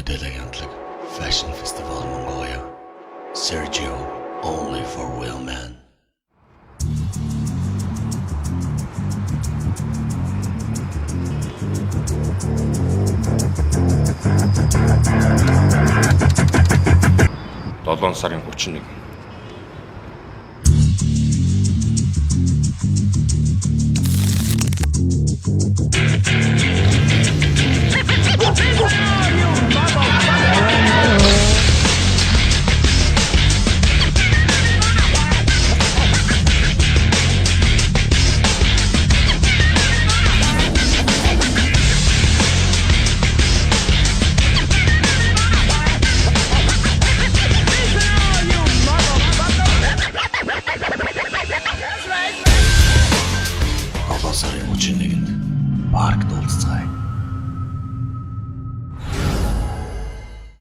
Model agentlik. Fashion Festival Mongolia. Sergio, only for real men. Долоон сарын 31.